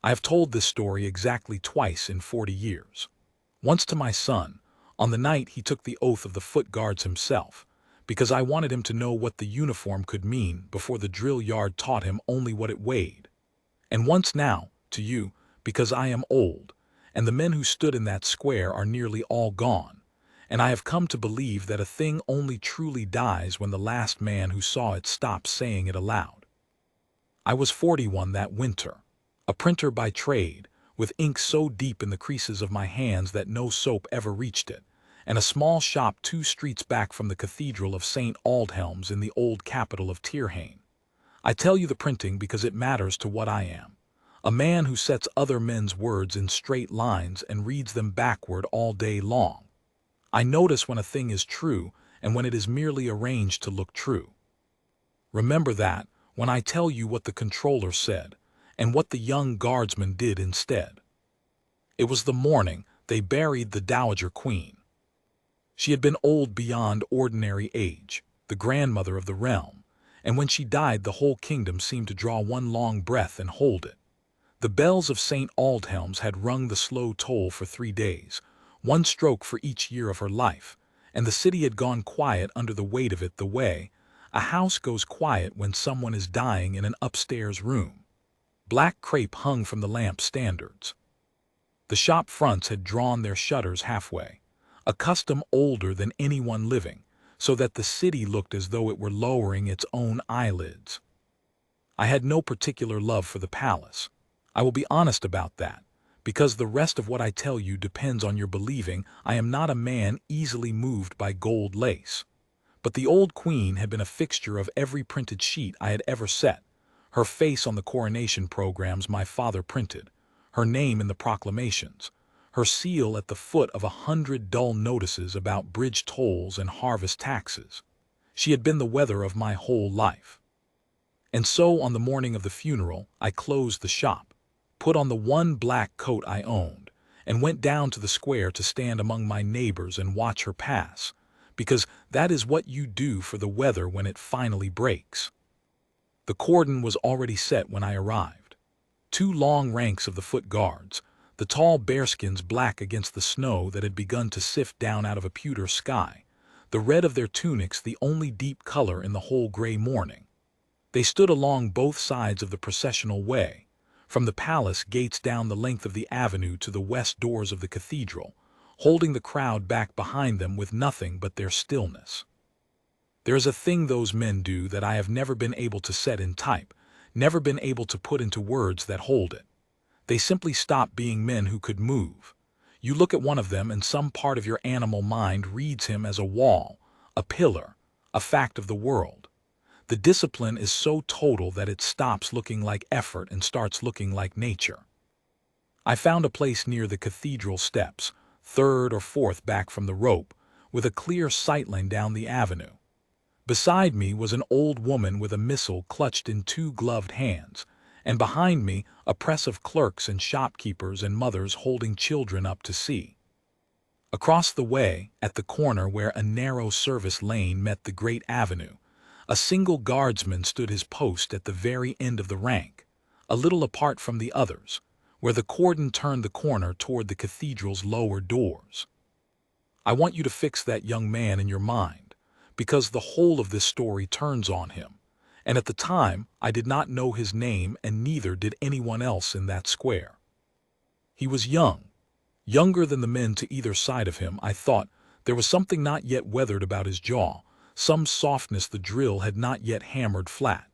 I have told this story exactly twice in 40 years. Once to my son, on the night he took the oath of the foot guards himself, because I wanted him to know what the uniform could mean before the drill yard taught him only what it weighed. And once now, to you, because I am old, and the men who stood in that square are nearly all gone, and I have come to believe that a thing only truly dies when the last man who saw it stops saying it aloud. I was 41 that winter, a printer by trade, with ink so deep in the creases of my hands that no soap ever reached it, and a small shop 2 streets back from the Cathedral of St. Aldhelm's in the old capital of Tyrhane. I tell you the printing because it matters to what I am. A man who sets other men's words in straight lines and reads them backward all day long. I notice when a thing is true and when it is merely arranged to look true. Remember that when I tell you what the controller said and what the young guardsman did instead. It was the morning they buried the Dowager Queen. She had been old beyond ordinary age, the grandmother of the realm, and when she died the whole kingdom seemed to draw one long breath and hold it. The bells of St. Aldhelm's had rung the slow toll for 3 days, 1 stroke for each year of her life, and the city had gone quiet under the weight of it the way a house goes quiet when someone is dying in an upstairs room. Black crape hung from the lamp standards. The shop fronts had drawn their shutters halfway, a custom older than anyone living, so that the city looked as though it were lowering its own eyelids. I had no particular love for the palace. I will be honest about that, because the rest of what I tell you depends on your believing I am not a man easily moved by gold lace. But the old queen had been a fixture of every printed sheet I had ever set, her face on the coronation programs my father printed, her name in the proclamations, her seal at the foot of 100 dull notices about bridge tolls and harvest taxes. She had been the weather of my whole life. And so on the morning of the funeral, I closed the shop, put on the one black coat I owned, and went down to the square to stand among my neighbors and watch her pass, because that is what you do for the weather when it finally breaks. The cordon was already set when I arrived. 2 long ranks of the foot guards, the tall bearskins black against the snow that had begun to sift down out of a pewter sky, the red of their tunics the only deep color in the whole gray morning. They stood along both sides of the processional way, from the palace gates down the length of the avenue to the west doors of the cathedral, holding the crowd back behind them with nothing but their stillness. There is a thing those men do that I have never been able to set in type, never been able to put into words that hold it. They simply stop being men who could move. You look at one of them and some part of your animal mind reads him as a wall, a pillar, a fact of the world. The discipline is so total that it stops looking like effort and starts looking like nature. I found a place near the cathedral steps, 3rd or 4th back from the rope, with a clear sightline down the avenue. Beside me was an old woman with a missal clutched in 2 gloved hands, and behind me a press of clerks and shopkeepers and mothers holding children up to see. Across the way, at the corner where a narrow service lane met the great avenue, a single guardsman stood his post at the very end of the rank, a little apart from the others, where the cordon turned the corner toward the cathedral's lower doors. I want you to fix that young man in your mind, because the whole of this story turns on him, and at the time I did not know his name and neither did anyone else in that square. He was young, younger than the men to either side of him. I thought there was something not yet weathered about his jaw, some softness the drill had not yet hammered flat.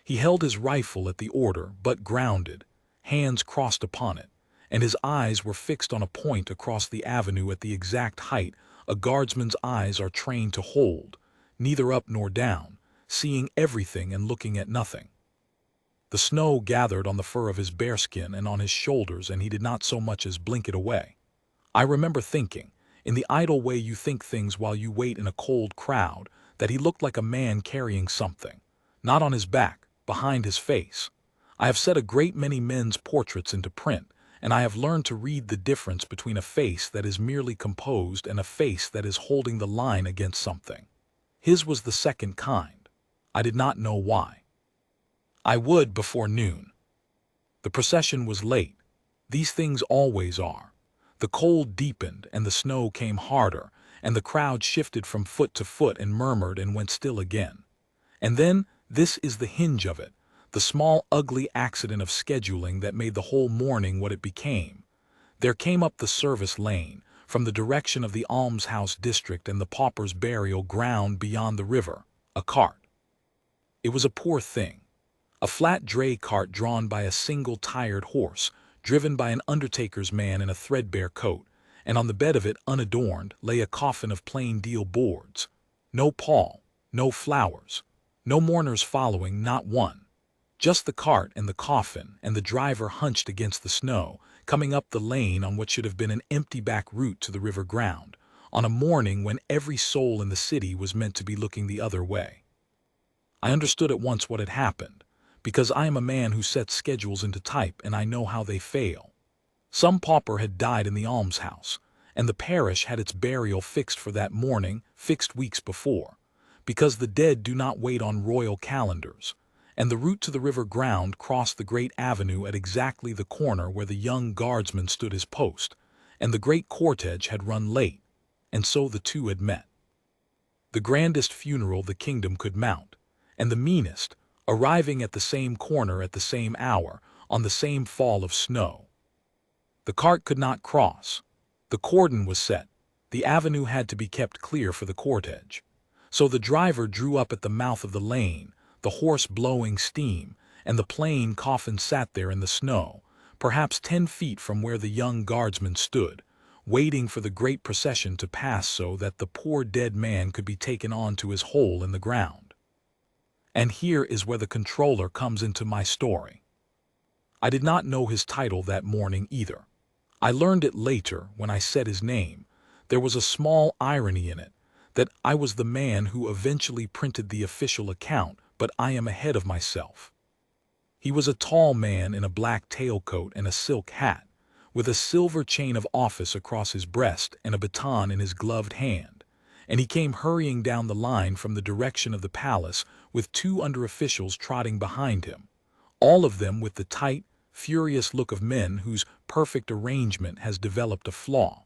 He held his rifle at the order, but grounded, hands crossed upon it, and his eyes were fixed on a point across the avenue at the exact height a guardsman's eyes are trained to hold, neither up nor down, seeing everything and looking at nothing. The snow gathered on the fur of his bearskin and on his shoulders, and he did not so much as blink it away. I remember thinking, in the idle way you think things while you wait in a cold crowd, that he looked like a man carrying something, not on his back, behind his face. I have set a great many men's portraits into print, and I have learned to read the difference between a face that is merely composed and a face that is holding the line against something. His was the second kind. I did not know why. I would before noon. The procession was late. These things always are. The cold deepened and the snow came harder, and the crowd shifted from foot to foot and murmured and went still again. And then, this is the hinge of it, the small ugly accident of scheduling that made the whole morning what it became. There came up the service lane, from the direction of the almshouse district and the pauper's burial ground beyond the river, a cart. It was a poor thing. A flat dray cart drawn by a single tired horse, driven by an undertaker's man in a threadbare coat, and on the bed of it, unadorned, lay a coffin of plain deal boards. No pall, no flowers, no mourners following, not one. Just the cart and the coffin, and the driver hunched against the snow, coming up the lane on what should have been an empty back route to the river ground, on a morning when every soul in the city was meant to be looking the other way. I understood at once what had happened, because I am a man who sets schedules into type and I know how they fail. Some pauper had died in the almshouse, and the parish had its burial fixed for that morning, fixed weeks before, because the dead do not wait on royal calendars, and the route to the river ground crossed the great avenue at exactly the corner where the young guardsman stood his post, and the great cortege had run late, and so the two had met. The grandest funeral the kingdom could mount, and the meanest, arriving at the same corner at the same hour, on the same fall of snow. The cart could not cross. The cordon was set. The avenue had to be kept clear for the cortege. So the driver drew up at the mouth of the lane, the horse blowing steam, and the plain coffin sat there in the snow, perhaps 10 feet from where the young guardsman stood, waiting for the great procession to pass so that the poor dead man could be taken on to his hole in the ground. And here is where the controller comes into my story. I did not know his title that morning either. I learned it later when I said his name. There was a small irony in it, that I was the man who eventually printed the official account, but I am ahead of myself. He was a tall man in a black tailcoat and a silk hat, with a silver chain of office across his breast and a baton in his gloved hand, and he came hurrying down the line from the direction of the palace with 2 under-officials trotting behind him, all of them with the tight, furious look of men whose perfect arrangement has developed a flaw.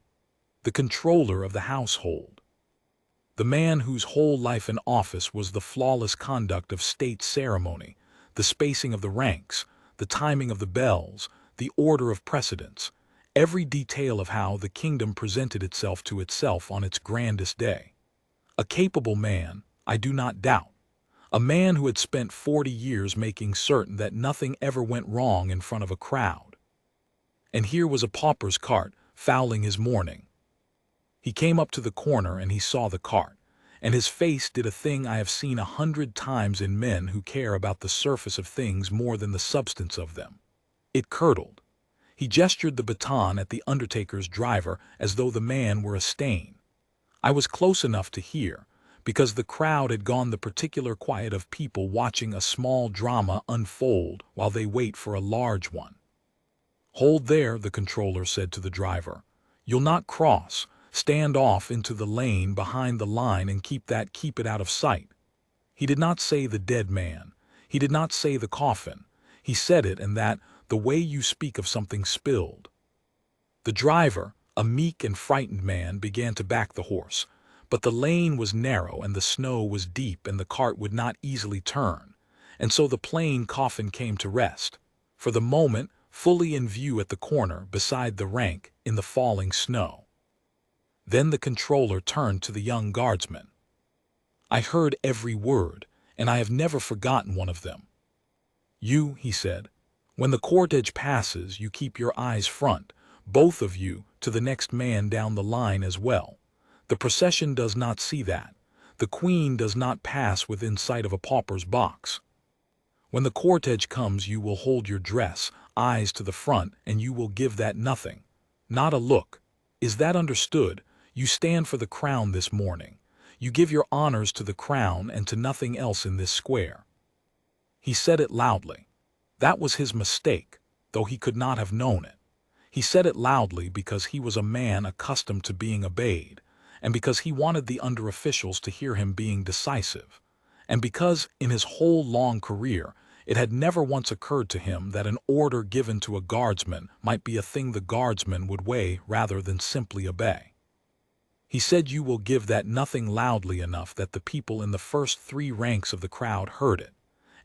The controller of the household. The man whose whole life in office was the flawless conduct of state ceremony, the spacing of the ranks, the timing of the bells, the order of precedence, every detail of how the kingdom presented itself to itself on its grandest day. A capable man, I do not doubt. A man who had spent 40 years making certain that nothing ever went wrong in front of a crowd. And here was a pauper's cart, fouling his mourning. He came up to the corner and he saw the cart, and his face did a thing I have seen 100 times in men who care about the surface of things more than the substance of them. It curdled. He gestured the baton at the undertaker's driver as though the man were a stain. I was close enough to hear, because the crowd had gone the particular quiet of people watching a small drama unfold while they wait for a large one. "Hold there," the controller said to the driver. "You'll not cross. Stand off into the lane behind the line and keep it out of sight." He did not say the dead man. He did not say the coffin. He said it and that, the way you speak of something spilled. The driver, a meek and frightened man, began to back the horse, but the lane was narrow and the snow was deep and the cart would not easily turn, and so the plain coffin came to rest, for the moment, fully in view at the corner beside the rank in the falling snow. Then the controller turned to the young guardsman. I heard every word, and I have never forgotten one of them. "You," he said, "when the cortege passes, you keep your eyes front, both of you, to the next man down the line as well. The procession does not see that. The Queen does not pass within sight of a pauper's box. When the cortege comes, you will hold your dress, eyes to the front, and you will give that nothing, not a look. Is that understood? You stand for the crown this morning. You give your honors to the crown and to nothing else in this square." He said it loudly. That was his mistake, though he could not have known it. He said it loudly because he was a man accustomed to being obeyed, and because he wanted the under-officials to hear him being decisive, and because, in his whole long career, It had never once occurred to him that an order given to a guardsman might be a thing the guardsman would weigh rather than simply obey. He said, "You will give that nothing," loudly enough that the people in the first 3 ranks of the crowd heard it,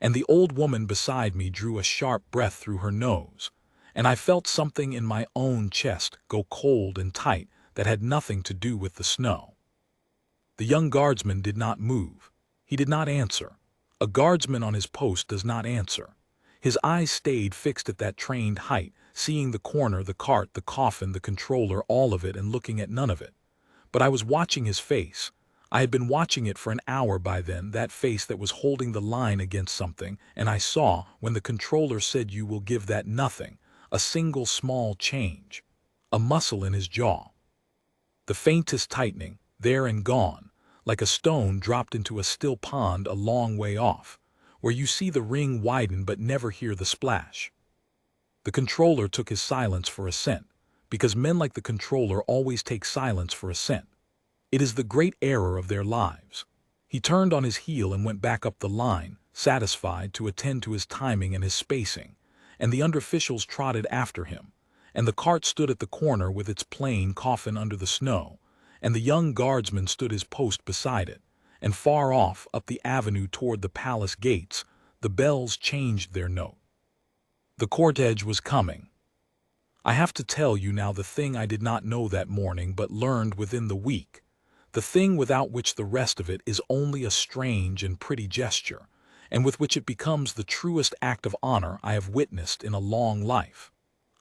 and the old woman beside me drew a sharp breath through her nose, and I felt something in my own chest go cold and tight that had nothing to do with the snow. The young guardsman did not move. He did not answer. A guardsman on his post does not answer. His eyes stayed fixed at that trained height, seeing the corner, the cart, the coffin, the controller, all of it, and looking at none of it. But I was watching his face. I had been watching it for an hour by then, that face that was holding the line against something, and I saw, when the controller said, "You will give that nothing," a single small change. A muscle in his jaw. The faintest tightening, there and gone, like a stone dropped into a still pond a long way off, where you see the ring widen but never hear the splash. The controller took his silence for assent, because men like the controller always take silence for assent. It is the great error of their lives. He turned on his heel and went back up the line, satisfied to attend to his timing and his spacing, and the underofficials trotted after him, and the cart stood at the corner with its plain coffin under the snow, and the young guardsman stood his post beside it, and far off, up the avenue toward the palace gates, the bells changed their note. The cortege was coming. I have to tell you now the thing I did not know that morning but learned within the week, the thing without which the rest of it is only a strange and pretty gesture, and with which it becomes the truest act of honor I have witnessed in a long life.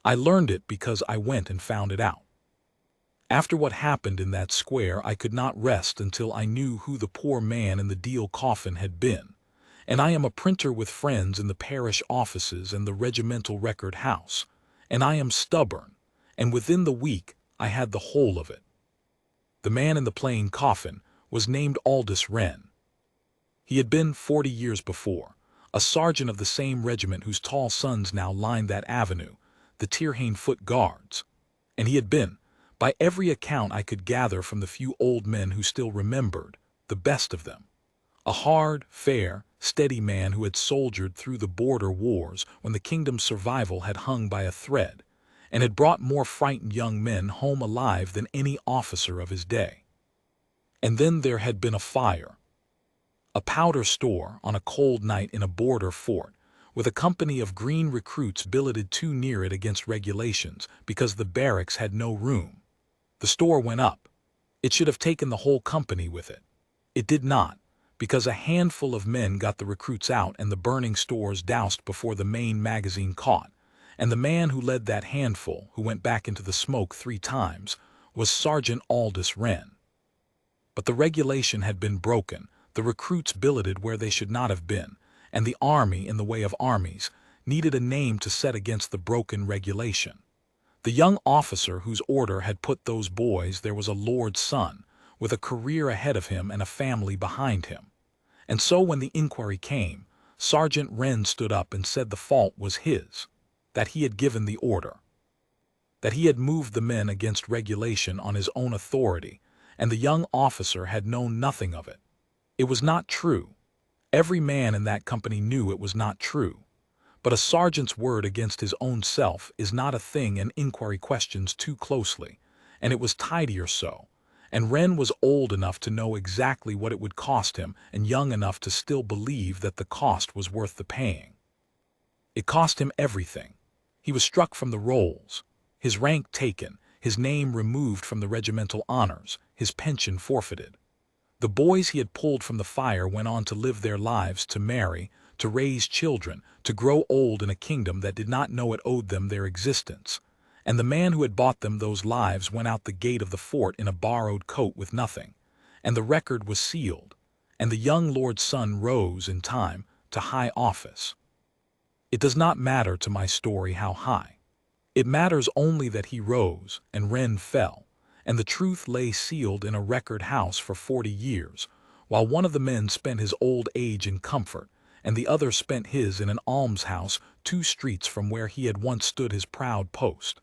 I learned it because I went and found it out. After what happened in that square, I could not rest until I knew who the poor man in the deal coffin had been, and I am a printer with friends in the parish offices and the regimental record house, and I am stubborn, and within the week I had the whole of it. The man in the plain coffin was named Aldous Wren. He had been, 40 years before, a sergeant of the same regiment whose tall sons now lined that avenue, the Tirhane Foot Guards, and he had been, by every account I could gather from the few old men who still remembered, the best of them. A hard, fair, steady man who had soldiered through the border wars when the kingdom's survival had hung by a thread, and had brought more frightened young men home alive than any officer of his day. And then there had been a fire. A powder store on a cold night in a border fort, with a company of green recruits billeted too near it against regulations because the barracks had no room. The store went up. It should have taken the whole company with it. It did not, because a handful of men got the recruits out and the burning stores doused before the main magazine caught, and the man who led that handful, who went back into the smoke 3 times, was Sergeant Aldous Wren. But the regulation had been broken, the recruits billeted where they should not have been, and the army, in the way of armies, needed a name to set against the broken regulation. The young officer whose order had put those boys there was a lord's son, with a career ahead of him and a family behind him. And so when the inquiry came, Sergeant Wren stood up and said the fault was his, that he had given the order, that he had moved the men against regulation on his own authority, and the young officer had known nothing of it. It was not true. Every man in that company knew it was not true. But a sergeant's word against his own self is not a thing an inquiry questions too closely, and it was tidier so, and Wren was old enough to know exactly what it would cost him and young enough to still believe that the cost was worth the paying. It cost him everything. He was struck from the rolls, his rank taken, his name removed from the regimental honors, his pension forfeited. The boys he had pulled from the fire went on to live their lives, to marry, to raise children, to grow old in a kingdom that did not know it owed them their existence, and the man who had bought them those lives went out the gate of the fort in a borrowed coat with nothing, and the record was sealed, and the young lord's son rose in time to high office. It does not matter to my story how high. It matters only that he rose and Wren fell, and the truth lay sealed in a record house for 40 years, while one of the men spent his old age in comfort, and the other spent his in an almshouse 2 streets from where he had once stood his proud post.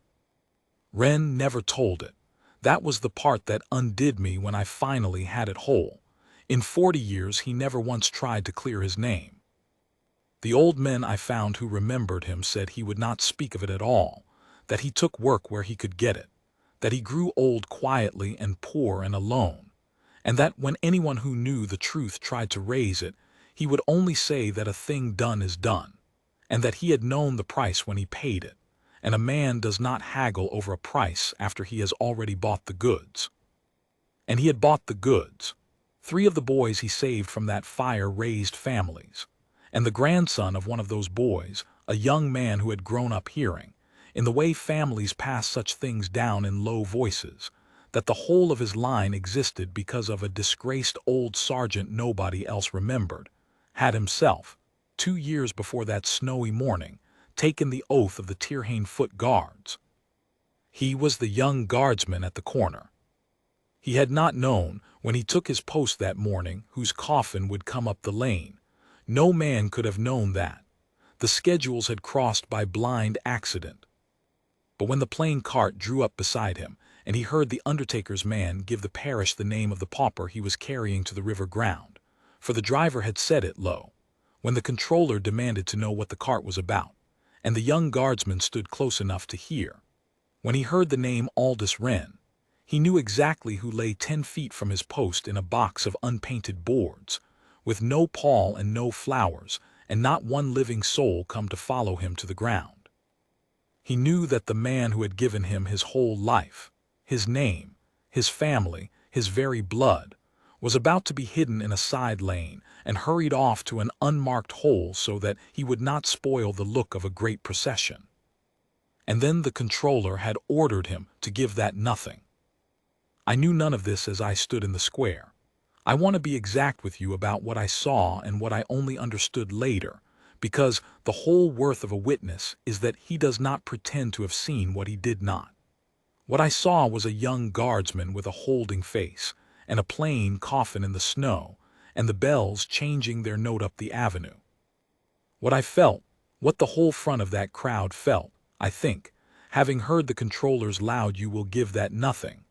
Wren never told it. That was the part that undid me when I finally had it whole. In 40 years he never once tried to clear his name. The old men I found who remembered him said he would not speak of it at all, that he took work where he could get it, that he grew old quietly and poor and alone, and that when anyone who knew the truth tried to raise it, he would only say that a thing done is done, and that he had known the price when he paid it, and a man does not haggle over a price after he has already bought the goods. And he had bought the goods. 3 of the boys he saved from that fire raised families, and the grandson of one of those boys, a young man who had grown up hearing, in the way families pass such things down in low voices, that the whole of his line existed because of a disgraced old sergeant nobody else remembered, had himself, 2 years before that snowy morning, taken the oath of the Tirhane Foot Guards. He was the young guardsman at the corner. He had not known, when he took his post that morning, whose coffin would come up the lane. No man could have known that. The schedules had crossed by blind accident. But when the plain cart drew up beside him, and he heard the undertaker's man give the parish the name of the pauper he was carrying to the river ground, for the driver had said it low, when the controller demanded to know what the cart was about, and the young guardsman stood close enough to hear. When he heard the name Aldous Wren, he knew exactly who lay 10 feet from his post in a box of unpainted boards, with no pall and no flowers, and not one living soul come to follow him to the ground. He knew that the man who had given him his whole life, his name, his family, his very blood, was about to be hidden in a side lane and hurried off to an unmarked hole so that he would not spoil the look of a great procession. And then the controller had ordered him to give that nothing. I knew none of this as I stood in the square. I want to be exact with you about what I saw and what I only understood later, because the whole worth of a witness is that he does not pretend to have seen what he did not. What I saw was a young guardsman with a holding face, and a plain coffin in the snow, and the bells changing their note up the avenue. What I felt, what the whole front of that crowd felt, I think, having heard the controller's loud "you will give that nothing,"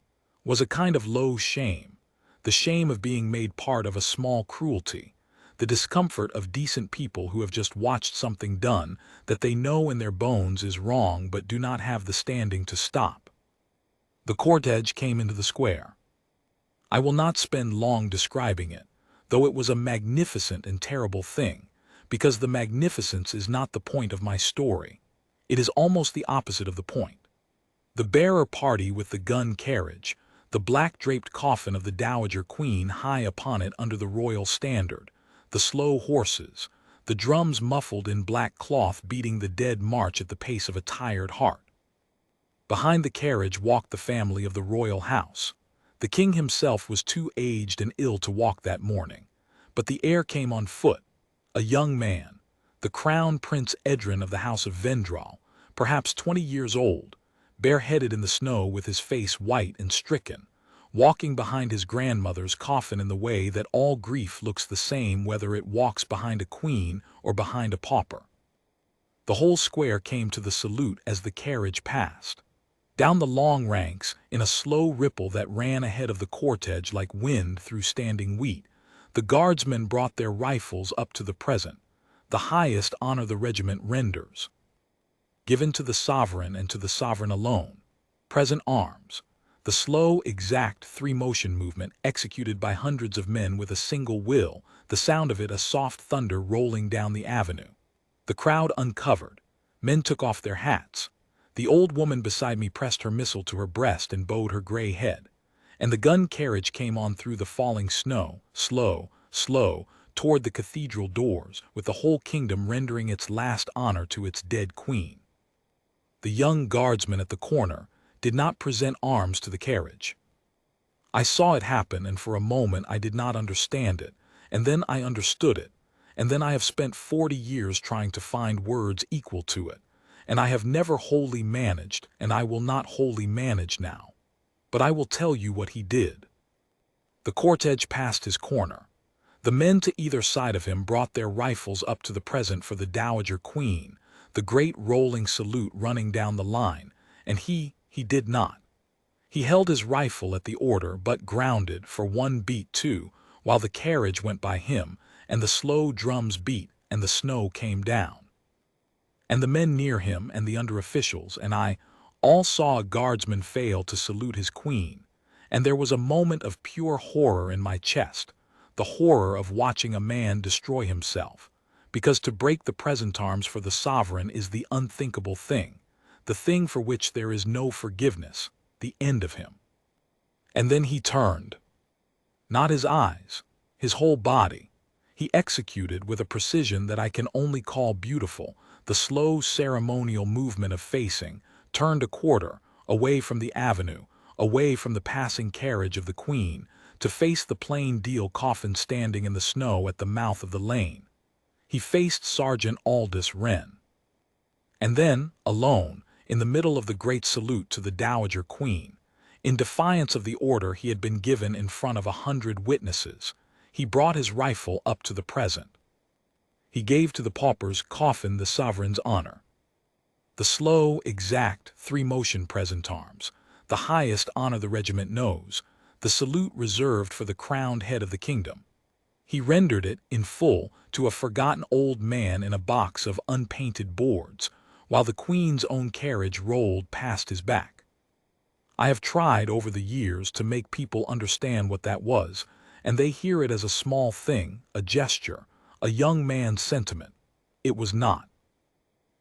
was a kind of low shame, the shame of being made part of a small cruelty, the discomfort of decent people who have just watched something done that they know in their bones is wrong but do not have the standing to stop. The cortege came into the square. I will not spend long describing it, though it was a magnificent and terrible thing, because the magnificence is not the point of my story. It is almost the opposite of the point. The bearer party with the gun carriage, the black-draped coffin of the Dowager Queen high upon it under the royal standard, the slow horses, the drums muffled in black cloth beating the dead march at the pace of a tired heart. Behind the carriage walked the family of the royal house. The king himself was too aged and ill to walk that morning, but the heir came on foot, a young man, the crown Prince Edrin of the house of Vendral, perhaps 20 years old, bareheaded in the snow with his face white and stricken, walking behind his grandmother's coffin in the way that all grief looks the same whether it walks behind a queen or behind a pauper. The whole square came to the salute as the carriage passed. Down the long ranks, in a slow ripple that ran ahead of the cortege like wind through standing wheat, the guardsmen brought their rifles up to the present, the highest honor the regiment renders. Given to the sovereign and to the sovereign alone, present arms, the slow, exact 3-motion movement executed by hundreds of men with a single will, the sound of it a soft thunder rolling down the avenue. The crowd uncovered. Men took off their hats. The old woman beside me pressed her missile to her breast and bowed her gray head. And the gun carriage came on through the falling snow, slow, slow, toward the cathedral doors, with the whole kingdom rendering its last honor to its dead queen. The young guardsman at the corner did not present arms to the carriage. I saw it happen, and for a moment I did not understand it, and then I understood it, and then I have spent 40 years trying to find words equal to it, and I have never wholly managed, and I will not wholly manage now. But I will tell you what he did. The cortege passed his corner. The men to either side of him brought their rifles up to the present for the Dowager Queen, the great rolling salute running down the line, and he did not. He held his rifle at the order, but grounded for one beat too, while the carriage went by him, and the slow drums beat and the snow came down. And the men near him and the under-officials and I all saw a guardsman fail to salute his queen, and there was a moment of pure horror in my chest, the horror of watching a man destroy himself, because to break the present arms for the sovereign is the unthinkable thing, the thing for which there is no forgiveness, the end of him. And then he turned. Not his eyes, his whole body. He executed with a precision that I can only call beautiful the slow ceremonial movement of facing, turned a quarter, away from the avenue, away from the passing carriage of the Queen, to face the plain deal coffin standing in the snow at the mouth of the lane. He faced Sergeant Aldous Wren. And then, alone, in the middle of the great salute to the Dowager Queen, in defiance of the order he had been given in front of 100 witnesses, he brought his rifle up to the present. He gave to the pauper's coffin the sovereign's honor. The slow, exact, three-motion present arms, the highest honor the regiment knows, the salute reserved for the crowned head of the kingdom. He rendered it, in full, to a forgotten old man in a box of unpainted boards, while the Queen's own carriage rolled past his back. I have tried over the years to make people understand what that was, and they hear it as a small thing, a gesture, a young man's sentiment. It was not.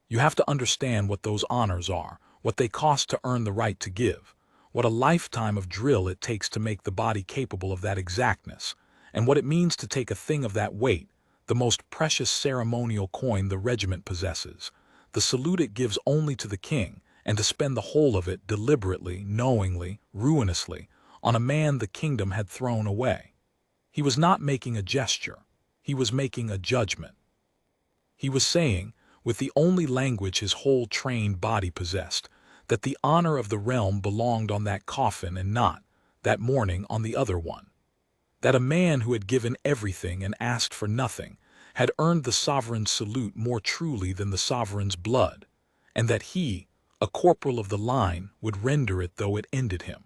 You have to understand what those honors are, what they cost to earn the right to give, what a lifetime of drill it takes to make the body capable of that exactness, and what it means to take a thing of that weight, the most precious ceremonial coin the regiment possesses, the salute it gives only to the king, and to spend the whole of it deliberately, knowingly, ruinously, on a man the kingdom had thrown away. He was not making a gesture. He was making a judgment. He was saying, with the only language his whole trained body possessed, that the honor of the realm belonged on that coffin and not, that morning, on the other one. That a man who had given everything and asked for nothing had earned the sovereign's salute more truly than the sovereign's blood, and that he, a corporal of the line, would render it though it ended him.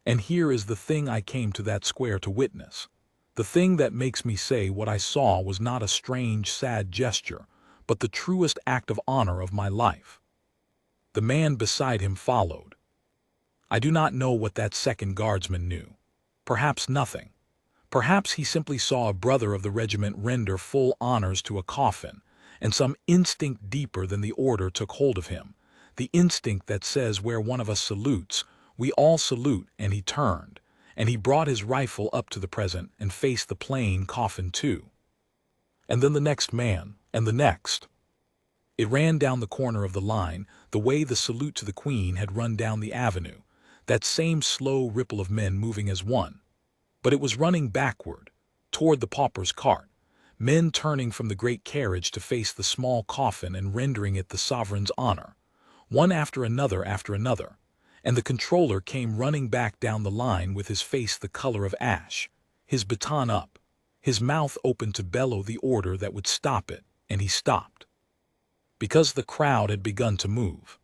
And here is the thing I came to that square to witness. The thing that makes me say what I saw was not a strange, sad gesture, but the truest act of honor of my life. The man beside him followed. I do not know what that second guardsman knew. Perhaps nothing. Perhaps he simply saw a brother of the regiment render full honors to a coffin, and some instinct deeper than the order took hold of him, the instinct that says where one of us salutes, we all salute, and he turned, and he brought his rifle up to the present and faced the plain coffin too. And then the next man, and the next. It ran down the corner of the line, the way the salute to the Queen had run down the avenue, that same slow ripple of men moving as one. But it was running backward, toward the pauper's cart, men turning from the great carriage to face the small coffin and rendering it the sovereign's honor, one after another, and the controller came running back down the line with his face the color of ash, his baton up, his mouth open to bellow the order that would stop it, and he stopped. Because the crowd had begun to move.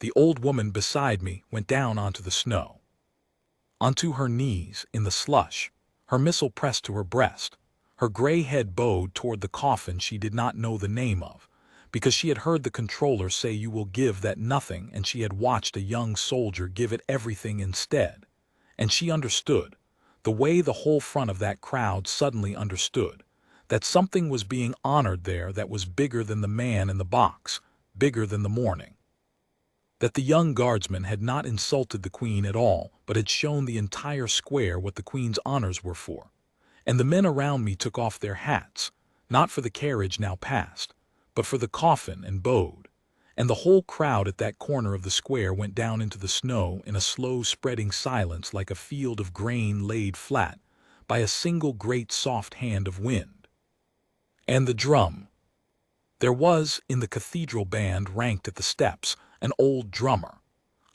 The old woman beside me went down onto the snow. Onto her knees, in the slush, her missile pressed to her breast, her gray head bowed toward the coffin she did not know the name of, because she had heard the controller say you will give that nothing, and she had watched a young soldier give it everything instead. And she understood, the way the whole front of that crowd suddenly understood, that something was being honored there that was bigger than the man in the box, bigger than the morning. That the young guardsman had not insulted the Queen at all, but had shown the entire square what the Queen's honors were for. And the men around me took off their hats, not for the carriage now past, but for the coffin, and bowed. And the whole crowd at that corner of the square went down into the snow in a slow spreading silence like a field of grain laid flat by a single great soft hand of wind. And the drum. There was, in the cathedral band ranked at the steps, an old drummer.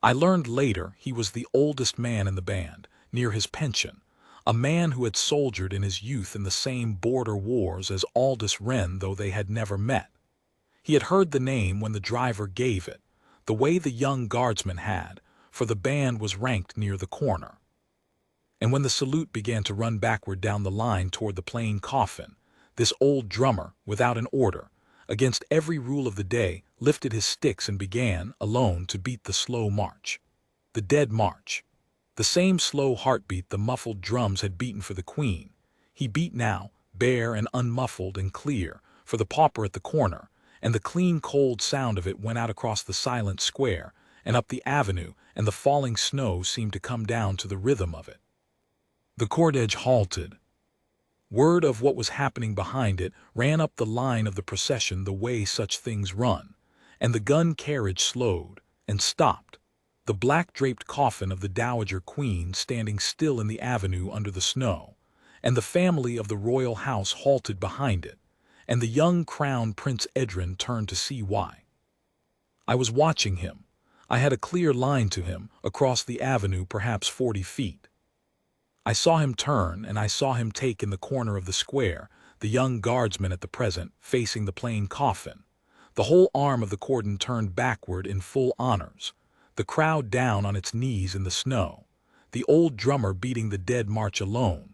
I learned later he was the oldest man in the band, near his pension, a man who had soldiered in his youth in the same border wars as Aldous Wren, though they had never met. He had heard the name when the driver gave it, the way the young guardsman had, for the band was ranked near the corner. And when the salute began to run backward down the line toward the plain coffin, This old drummer, without an order, against every rule of the day, lifted his sticks and began, alone, to beat the slow march. The dead march. The same slow heartbeat the muffled drums had beaten for the Queen. He beat now, bare and unmuffled and clear, for the pauper at the corner, and the clean cold sound of it went out across the silent square and up the avenue, and the falling snow seemed to come down to the rhythm of it. The cortege halted. Word of what was happening behind it ran up the line of the procession the way such things run, and the gun carriage slowed and stopped, the black-draped coffin of the Dowager Queen standing still in the avenue under the snow, and the family of the royal house halted behind it, and the young Crown Prince Edrin turned to see why. I was watching him. I had a clear line to him, across the avenue perhaps 40 feet. I saw him turn, and I saw him take in the corner of the square, the young guardsman at the present, facing the plain coffin, the whole arm of the cordon turned backward in full honors, the crowd down on its knees in the snow, the old drummer beating the dead march alone,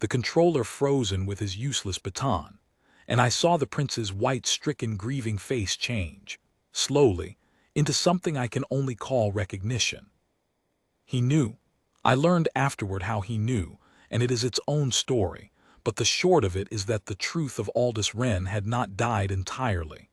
the controller frozen with his useless baton, and I saw the prince's white, stricken, grieving face change, slowly, into something I can only call recognition. He knew. I learned afterward how he knew, and it is its own story, but the short of it is that the truth of Aldous Wren had not died entirely.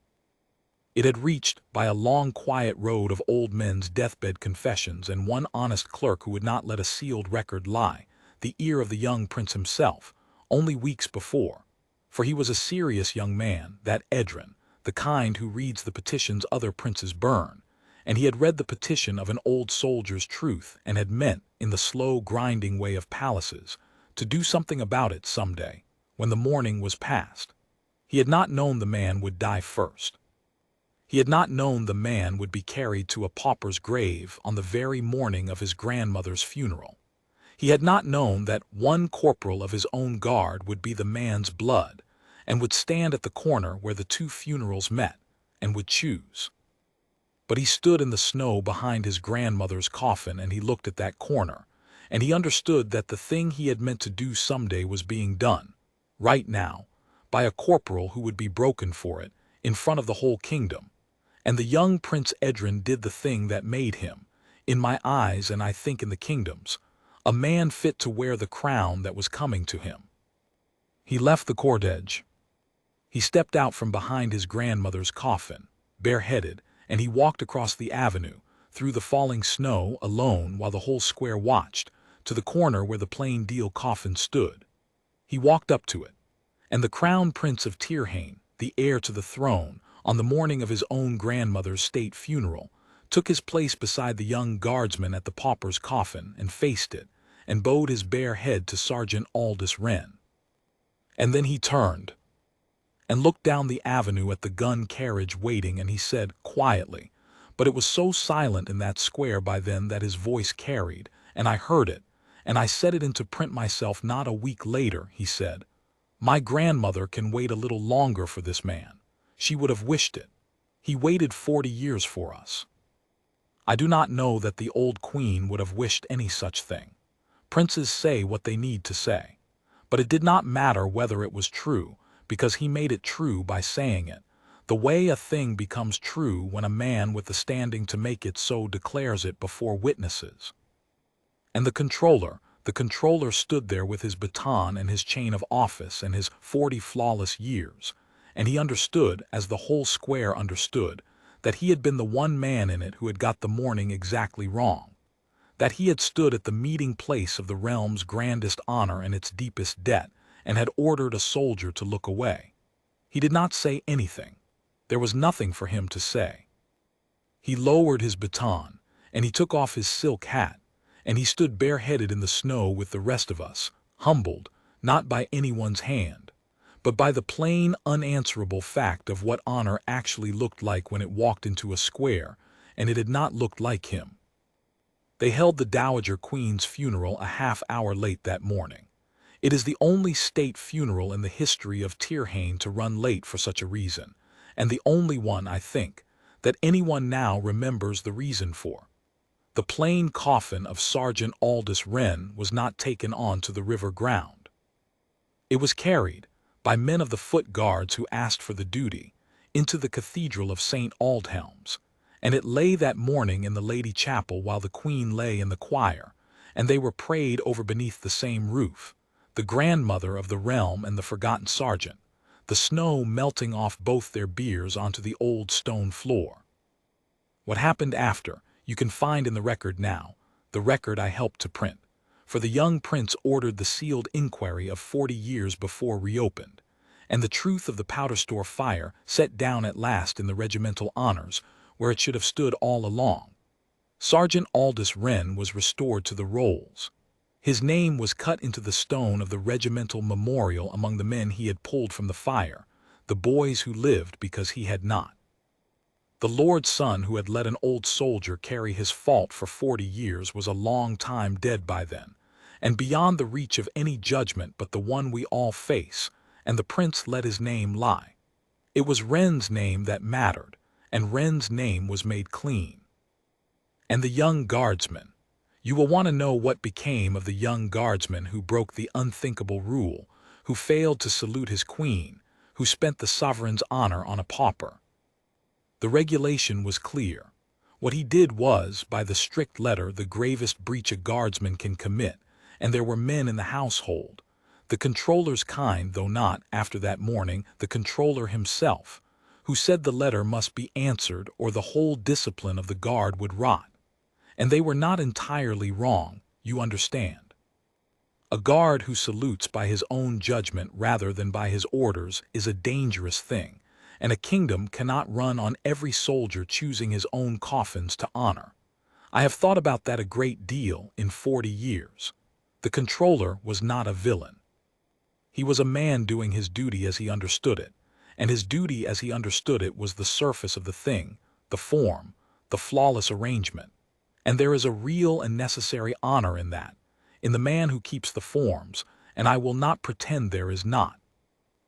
It had reached, by a long quiet road of old men's deathbed confessions and one honest clerk who would not let a sealed record lie, the ear of the young prince himself, only weeks before. For he was a serious young man, that Edrin, the kind who reads the petitions other princes burn, and he had read the petition of an old soldier's truth and had meant, in the slow grinding way of palaces, to do something about it some day, when the morning was past. He had not known the man would die first. He had not known the man would be carried to a pauper's grave on the very morning of his grandmother's funeral. He had not known that one corporal of his own guard would be the man's blood, and would stand at the corner where the two funerals met, and would choose. But he stood in the snow behind his grandmother's coffin, and he looked at that corner, and he understood that the thing he had meant to do someday was being done, right now, by a corporal who would be broken for it, in front of the whole kingdom. And the young Prince Edrin did the thing that made him, in my eyes and I think in the kingdom's, a man fit to wear the crown that was coming to him. He left the cortege. He stepped out from behind his grandmother's coffin, bareheaded, and he walked across the avenue, through the falling snow, alone while the whole square watched, to the corner where the plain deal coffin stood. He walked up to it, and the Crown Prince of Tirhane, the heir to the throne, on the morning of his own grandmother's state funeral, took his place beside the young guardsman at the pauper's coffin and faced it, and bowed his bare head to Sergeant Aldous Wren. And then he turned and looked down the avenue at the gun carriage waiting, and he said quietly, but it was so silent in that square by then that his voice carried, and I heard it, and I set it into print myself not a week later, he said, "My grandmother can wait a little longer for this man. She would have wished it. He waited 40 years for us." I do not know that the old queen would have wished any such thing. Princes say what they need to say. But it did not matter whether it was true, because he made it true by saying it, the way a thing becomes true when a man with the standing to make it so declares it before witnesses. And the controller stood there with his baton and his chain of office and his 40 flawless years, and he understood, as the whole square understood, that he had been the one man in it who had got the morning exactly wrong, that he had stood at the meeting place of the realm's grandest honor and its deepest debt, and had ordered a soldier to look away. He did not say anything. There was nothing for him to say. He lowered his baton, and he took off his silk hat, and he stood bareheaded in the snow with the rest of us, humbled, not by anyone's hand, but by the plain, unanswerable fact of what honor actually looked like when it walked into a square, and it had not looked like him. They held the Dowager Queen's funeral a half-hour late that morning. It is the only state funeral in the history of Tirhane to run late for such a reason, and the only one, I think, that anyone now remembers the reason for. The plain coffin of Sergeant Aldous Wren was not taken on to the river ground. It was carried, by men of the foot guards who asked for the duty, into the cathedral of St. Aldhelm's, and it lay that morning in the Lady Chapel while the Queen lay in the choir, and they were prayed over beneath the same roof, the grandmother of the realm and the forgotten sergeant, the snow melting off both their biers onto the old stone floor. What happened after, you can find in the record now, the record I helped to print, for the young prince ordered the sealed inquiry of 40 years before reopened, and the truth of the powder store fire set down at last in the regimental honors, where it should have stood all along. Sergeant Aldous Wren was restored to the rolls. His name was cut into the stone of the regimental memorial among the men he had pulled from the fire, the boys who lived because he had not. The Lord's son who had let an old soldier carry his fault for 40 years was a long time dead by then, and beyond the reach of any judgment but the one we all face, and the prince let his name lie. It was Wren's name that mattered, and Wren's name was made clean. And the young guardsman. You will want to know what became of the young guardsman who broke the unthinkable rule, who failed to salute his queen, who spent the sovereign's honor on a pauper. The regulation was clear. What he did was, by the strict letter, the gravest breach a guardsman can commit, and there were men in the household, the controller's kind, though not, after that morning, the controller himself, who said the letter must be answered or the whole discipline of the guard would rot. And they were not entirely wrong, you understand. A guard who salutes by his own judgment rather than by his orders is a dangerous thing, and a kingdom cannot run on every soldier choosing his own coffins to honor. I have thought about that a great deal in 40 years. The controller was not a villain. He was a man doing his duty as he understood it, and his duty as he understood it was the surface of the thing, the form, the flawless arrangement. And there is a real and necessary honor in that, in the man who keeps the forms, and I will not pretend there is not.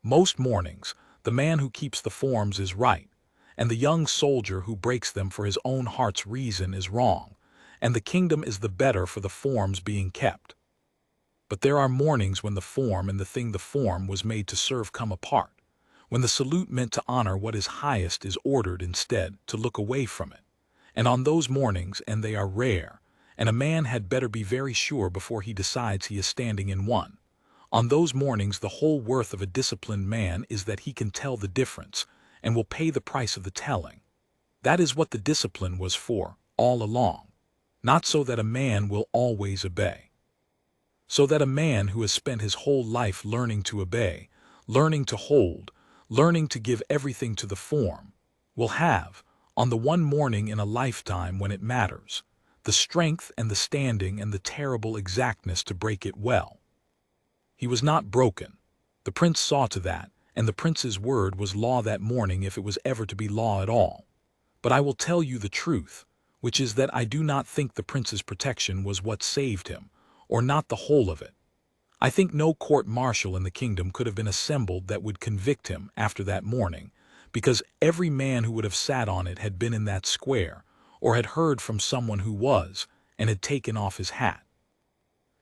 Most mornings, the man who keeps the forms is right, and the young soldier who breaks them for his own heart's reason is wrong, and the kingdom is the better for the forms being kept. But there are mornings when the form and the thing the form was made to serve come apart, when the salute meant to honor what is highest is ordered instead to look away from it. And on those mornings, and they are rare, and a man had better be very sure before he decides he is standing in one, on those mornings the whole worth of a disciplined man is that he can tell the difference, and will pay the price of the telling. That is what the discipline was for, all along. Not so that a man will always obey. So that a man who has spent his whole life learning to obey, learning to hold, learning to give everything to the form, will have, on the one morning in a lifetime when it matters, the strength and the standing and the terrible exactness to break it well. He was not broken. The prince saw to that, and the prince's word was law that morning if it was ever to be law at all. But I will tell you the truth, which is that I do not think the prince's protection was what saved him, or not the whole of it. I think no court-martial in the kingdom could have been assembled that would convict him after that morning, because every man who would have sat on it had been in that square, or had heard from someone who was, and had taken off his hat.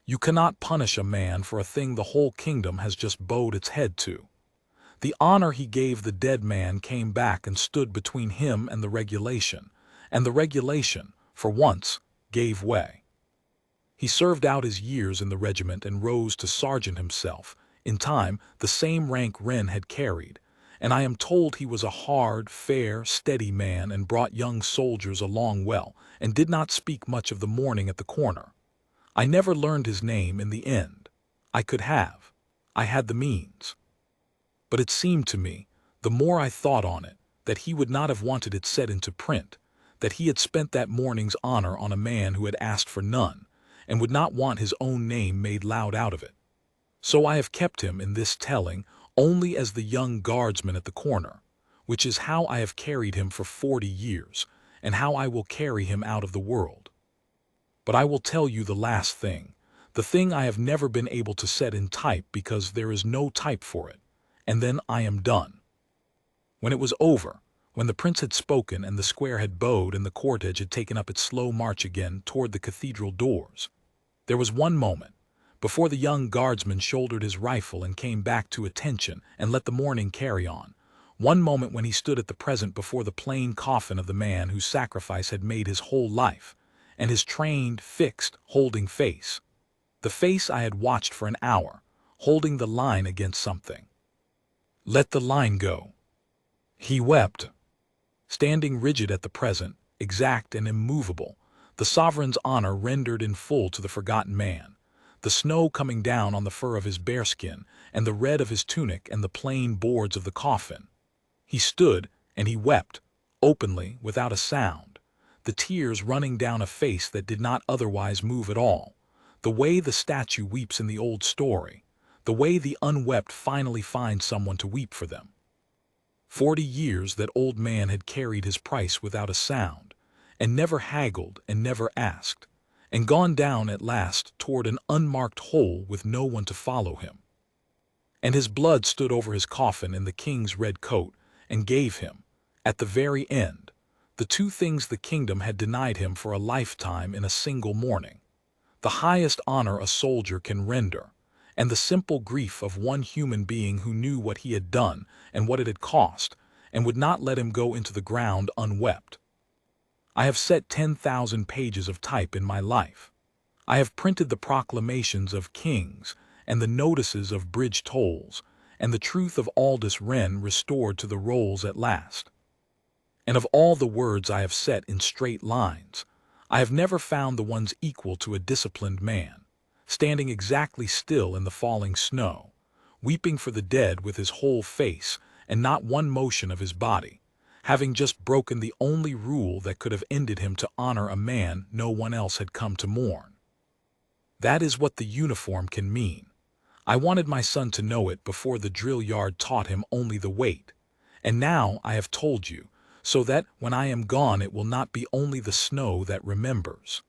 You cannot punish a man for a thing the whole kingdom has just bowed its head to. The honor he gave the dead man came back and stood between him and the regulation, and the regulation, for once, gave way. He served out his years in the regiment and rose to sergeant himself, in time the same rank Wren had carried, and I am told he was a hard, fair, steady man and brought young soldiers along well, and did not speak much of the morning at the corner. I never learned his name in the end. I could have. I had the means. But it seemed to me, the more I thought on it, that he would not have wanted it set into print, that he had spent that morning's honor on a man who had asked for none, and would not want his own name made loud out of it. So I have kept him in this telling only as the young guardsman at the corner, which is how I have carried him for 40 years, and how I will carry him out of the world. But I will tell you the last thing, the thing I have never been able to set in type because there is no type for it, and then I am done. When it was over, when the prince had spoken and the square had bowed and the cortege had taken up its slow march again toward the cathedral doors, there was one moment, before the young guardsman shouldered his rifle and came back to attention and let the morning carry on. One moment when he stood at the present before the plain coffin of the man whose sacrifice had made his whole life, and his trained, fixed, holding face. The face I had watched for an hour, holding the line against something. Let the line go. He wept. Standing rigid at the present, exact and immovable, the sovereign's honor rendered in full to the forgotten man, the snow coming down on the fur of his bearskin and the red of his tunic and the plain boards of the coffin. He stood and he wept, openly, without a sound, the tears running down a face that did not otherwise move at all, the way the statue weeps in the old story, the way the unwept finally find someone to weep for them. 40 years that old man had carried his price without a sound, and never haggled and never asked, and gone down at last toward an unmarked hole with no one to follow him. And his blood stood over his coffin in the king's red coat, and gave him, at the very end, the two things the kingdom had denied him for a lifetime in a single morning, the highest honor a soldier can render, and the simple grief of one human being who knew what he had done and what it had cost, and would not let him go into the ground unwept. I have set 10,000 pages of type in my life. I have printed the proclamations of kings and the notices of bridge tolls, and the truth of Aldous Wren restored to the rolls at last. And of all the words I have set in straight lines, I have never found the ones equal to a disciplined man, standing exactly still in the falling snow, weeping for the dead with his whole face and not one motion of his body, having just broken the only rule that could have ended him to honor a man no one else had come to mourn. That is what the uniform can mean. I wanted my son to know it before the drill yard taught him only the weight, and now I have told you, so that when I am gone it will not be only the snow that remembers.